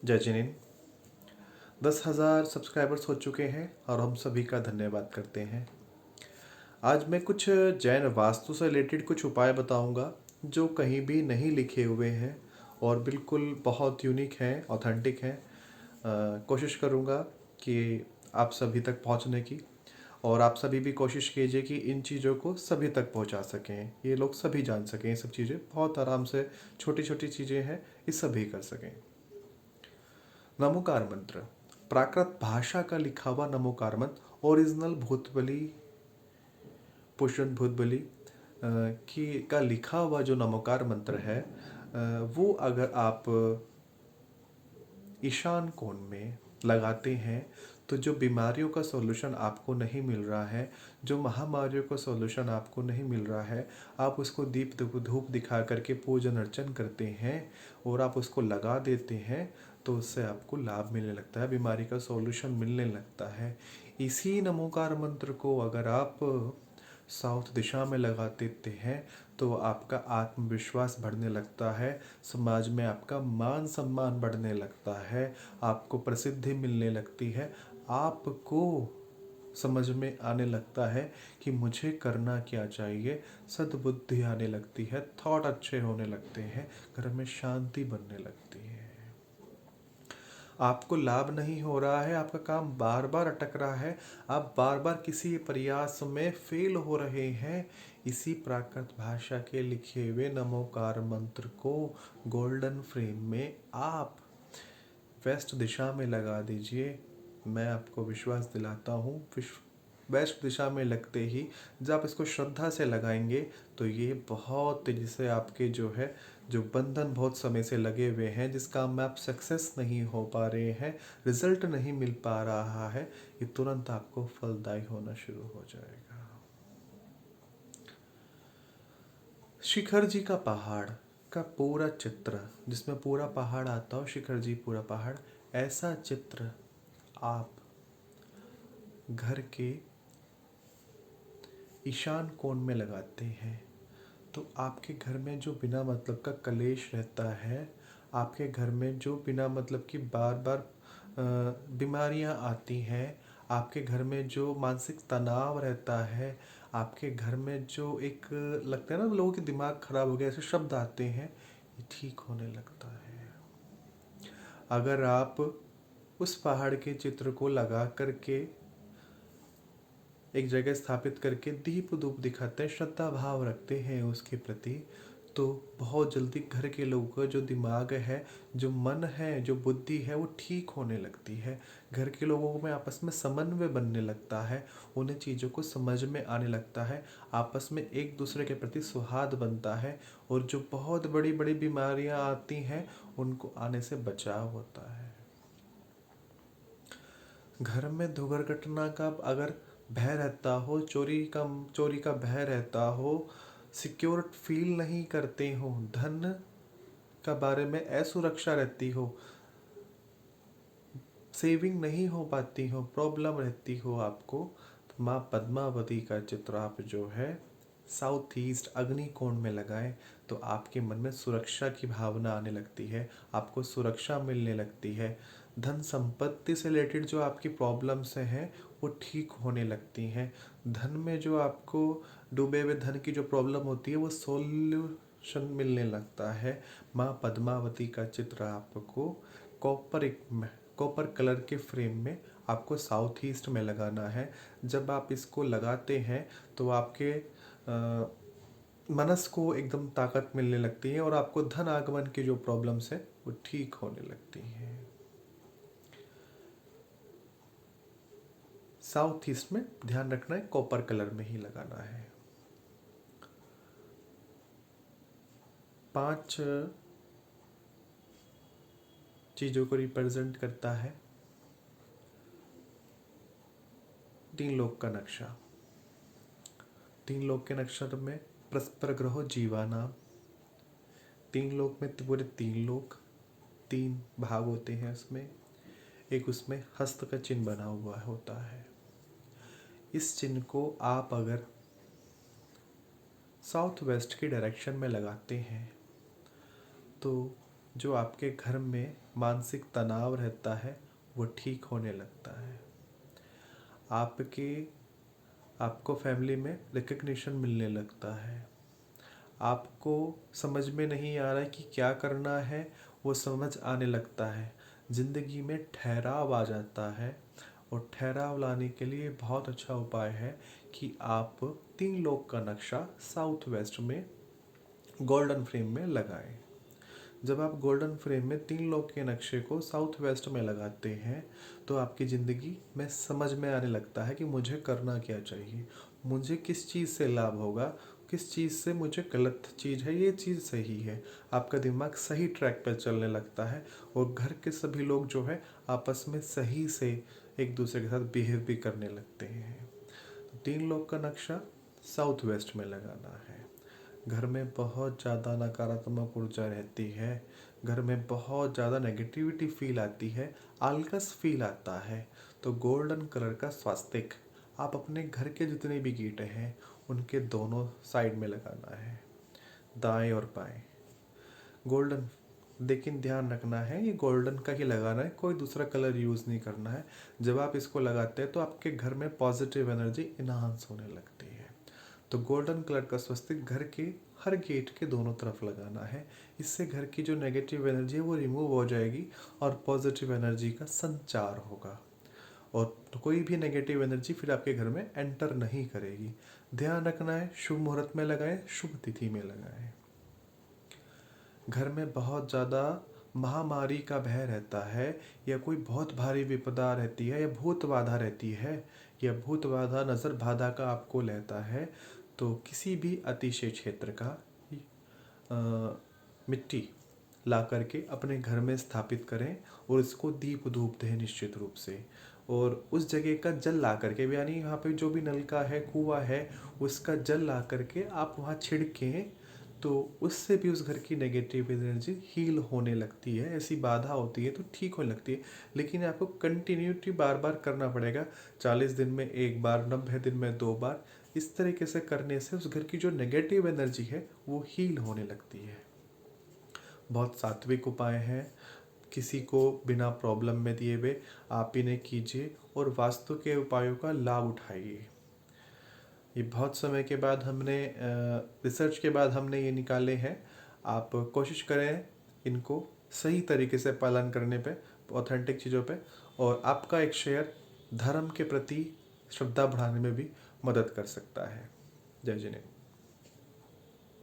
जय जिनेन। 10,000 सब्सक्राइबर्स हो चुके हैं और हम सभी का धन्यवाद करते हैं। आज मैं कुछ जैन वास्तु से रिलेटेड कुछ उपाय बताऊंगा जो कहीं भी नहीं लिखे हुए हैं और बिल्कुल बहुत यूनिक हैं, ऑथेंटिक हैं। कोशिश करूंगा कि आप सभी तक पहुंचने की, और आप सभी भी कोशिश कीजिए कि इन चीज़ों को सभी तक पहुंचा सकें, ये लोग सभी जान सकें। ये सब चीज़ें बहुत आराम से, छोटी छोटी चीज़ें हैं, ये सभी कर सकें। नमोकार मंत्र, प्राकृत भाषा का लिखा हुआ नमोकार मंत्र, ओरिजिनल भूतबली पुष्पन भूतबली की का लिखा हुआ जो नमोकार मंत्र है, वो अगर आप ईशान कोण में लगाते हैं तो जो बीमारियों का सॉल्यूशन आपको नहीं मिल रहा है, जो महामारियों का सॉल्यूशन आपको नहीं मिल रहा है, आप उसको दीप धूप दिखा करके पूजन अर्चन करते हैं और आप उसको लगा देते हैं तो उससे आपको लाभ मिलने लगता है, बीमारी का सॉल्यूशन मिलने लगता है। इसी नमोकार मंत्र को अगर आप साउथ दिशा में लगा देते हैं तो आपका आत्मविश्वास बढ़ने लगता है, समाज में आपका मान सम्मान बढ़ने लगता है, आपको प्रसिद्धि मिलने लगती है, आपको समझ में आने लगता है कि मुझे करना क्या चाहिए, सद्बुद्धि आने लगती है, थॉट अच्छे होने लगते हैं, घर में शांति बनने लगती है। आपको लाभ नहीं हो रहा है, आपका काम बार बार अटक रहा है, आप बार बार किसी प्रयास में फेल हो रहे हैं, इसी प्राकृत भाषा के लिखे हुए नमोकार मंत्र को गोल्डन फ्रेम में आप वेस्ट दिशा में लगा दीजिए। मैं आपको विश्वास दिलाता हूँ, वेस्ट दिशा में लगते ही जब आप इसको श्रद्धा से लगाएंगे तो ये बहुत तेजी से आपके जो बंधन बहुत समय से लगे हुए हैं, जिस काम में आप सक्सेस नहीं हो पा रहे हैं, रिजल्ट नहीं मिल पा रहा है, ये तुरंत आपको फलदायी होना शुरू हो जाएगा। शिखर जी का पहाड़ का पूरा चित्र, जिसमें पूरा पहाड़ आता हो, शिखर जी पूरा पहाड़, ऐसा चित्र आप घर के ईशान कोण में लगाते हैं तो आपके घर में जो बिना मतलब का कलेश रहता है, आपके घर में जो बिना मतलब की बार बार बीमारियां आती हैं, आपके घर में जो मानसिक तनाव रहता है, आपके घर में जो एक लगता है ना लोगों के दिमाग खराब हो गया, ऐसे शब्द आते हैं, ये ठीक होने लगता है अगर आप उस पहाड़ के चित्र को लगा करके एक जगह स्थापित करके दीप धूप दिखाते हैं, श्रद्धा भाव रखते हैं उसके प्रति, तो बहुत जल्दी घर के लोगों का जो दिमाग है, जो मन है, जो बुद्धि है, वो ठीक होने लगती है। घर के लोगों में आपस में समन्वय बनने लगता है, उन्हें चीज़ों को समझ में आने लगता है, आपस में एक दूसरे के प्रति सौहार्द बनता है, और जो बहुत बड़ी बड़ी बीमारियां आती हैं उनको आने से बचाव होता है। घर में दुर्घटना का अगर भय रहता हो, चोरी का भय रहता हो, सिक्योर फील नहीं करते हो, धन का बारे में असुरक्षा रहती हो, सेविंग नहीं हो पाती हो, प्रॉब्लम रहती हो आपको, तो माँ पद्मावती का चित्र आप जो है साउथ ईस्ट अग्निकोण में लगाएं तो आपके मन में सुरक्षा की भावना आने लगती है, आपको सुरक्षा मिलने लगती है, धन संपत्ति से रिलेटेड जो आपकी प्रॉब्लम्स हैं वो ठीक होने लगती हैं, धन में जो आपको डूबे हुए धन की जो प्रॉब्लम होती है वो सॉल्यूशन मिलने लगता है। माँ पद्मावती का चित्र आपको कॉपर कलर के फ्रेम में आपको साउथ ईस्ट में लगाना है। जब आप इसको लगाते हैं तो आपके मनस को एकदम ताकत मिलने लगती है और आपको धन आगमन की जो प्रॉब्लम्स है वो ठीक होने लगती हैं। साउथ ईस्ट में ध्यान रखना है, कॉपर कलर में ही लगाना है। 5 चीज़ों को रिप्रेजेंट करता है। 3 लोक का नक्शा, 3 लोक के नक्षत्र में परस्पर ग्रहो जीवाना, 3 लोक में पूरे 3 लोक, 3 भाग होते हैं उसमें, एक उसमें हस्त का चिन्ह बना हुआ होता है। इस चिन्ह को आप अगर साउथ वेस्ट की डायरेक्शन में लगाते हैं तो जो आपके घर में मानसिक तनाव रहता है वो ठीक होने लगता है। आपके आपको फैमिली में रिकग्निशन मिलने लगता है। आपको समझ में नहीं आ रहा है कि क्या करना है, वो समझ आने लगता है। ज़िंदगी में ठहराव आ जाता है। और ठहराव लाने के लिए बहुत अच्छा उपाय है कि आप 3 लोक का नक्शा साउथ वेस्ट में गोल्डन फ्रेम में लगाएं। जब आप गोल्डन फ्रेम में 3 लोक के नक्शे को साउथ वेस्ट में लगाते हैं तो आपकी ज़िंदगी में समझ में आने लगता है कि मुझे करना क्या चाहिए, मुझे किस चीज़ से लाभ होगा, किस चीज़ से मुझे गलत चीज़ है, ये चीज़ सही है। आपका दिमाग सही ट्रैक पर चलने लगता है और घर के सभी लोग जो है आपस में सही से एक दूसरे के साथ बिहेव भी करने लगते हैं। तो 3 लोक का नक्शा साउथ वेस्ट में लगाना है। घर में बहुत ज़्यादा नकारात्मक ऊर्जा रहती है, घर में बहुत ज़्यादा नेगेटिविटी फील आती है, आलकस फील आता है, तो गोल्डन कलर का स्वास्तिक आप अपने घर के जितने भी गेट हैं उनके दोनों साइड में लगाना है, दाएं और बाएं। गोल्डन, लेकिन ध्यान रखना है ये गोल्डन का ही लगाना है, कोई दूसरा कलर यूज़ नहीं करना है। जब आप इसको लगाते हैं तो आपके घर में पॉजिटिव एनर्जी इन्हांस होने लगती है। तो गोल्डन कलर का स्वस्तिक घर के हर गेट के दोनों तरफ लगाना है। इससे घर की जो नेगेटिव एनर्जी है वो रिमूव हो जाएगी और पॉजिटिव एनर्जी का संचार होगा और कोई भी नेगेटिव एनर्जी फिर आपके घर में एंटर नहीं करेगी। ध्यान रखना है शुभ मुहूर्त में लगाएं, शुभ तिथि में लगाएं। घर में बहुत ज़्यादा महामारी का भय रहता है या कोई बहुत भारी विपदा रहती है या भूत बाधा रहती है या भूत बाधा नज़र बाधा का आपको लेता है तो किसी भी अतिशय क्षेत्र का मिट्टी ला करके अपने घर में स्थापित करें और इसको दीप धूप दें निश्चित रूप से। और उस जगह का जल ला करके, यानी यहाँ पे जो भी नलका है कुआं है उसका जल ला करके आप वहाँ छिड़कें तो उससे भी उस घर की नेगेटिव एनर्जी हील होने लगती है। ऐसी बाधा होती है तो ठीक होने लगती है, लेकिन आपको कंटिन्यूटी बार बार करना पड़ेगा। 40 दिन में 1 बार, 90 दिन में 2 बार, इस तरीके से करने से उस घर की जो नेगेटिव एनर्जी है वो हील होने लगती है। बहुत सात्विक उपाय हैं, किसी को बिना प्रॉब्लम में दिए हुए आप इन्हें कीजिए और वास्तु के उपायों का लाभ उठाइए। ये बहुत समय के बाद हमने रिसर्च के बाद हमने ये निकाले हैं। आप कोशिश करें इनको सही तरीके से पालन करने पे, ऑथेंटिक चीज़ों पे, और आपका एक शेयर धर्म के प्रति श्रद्धा बढ़ाने में भी मदद कर सकता है। जय जिनेन्द्र।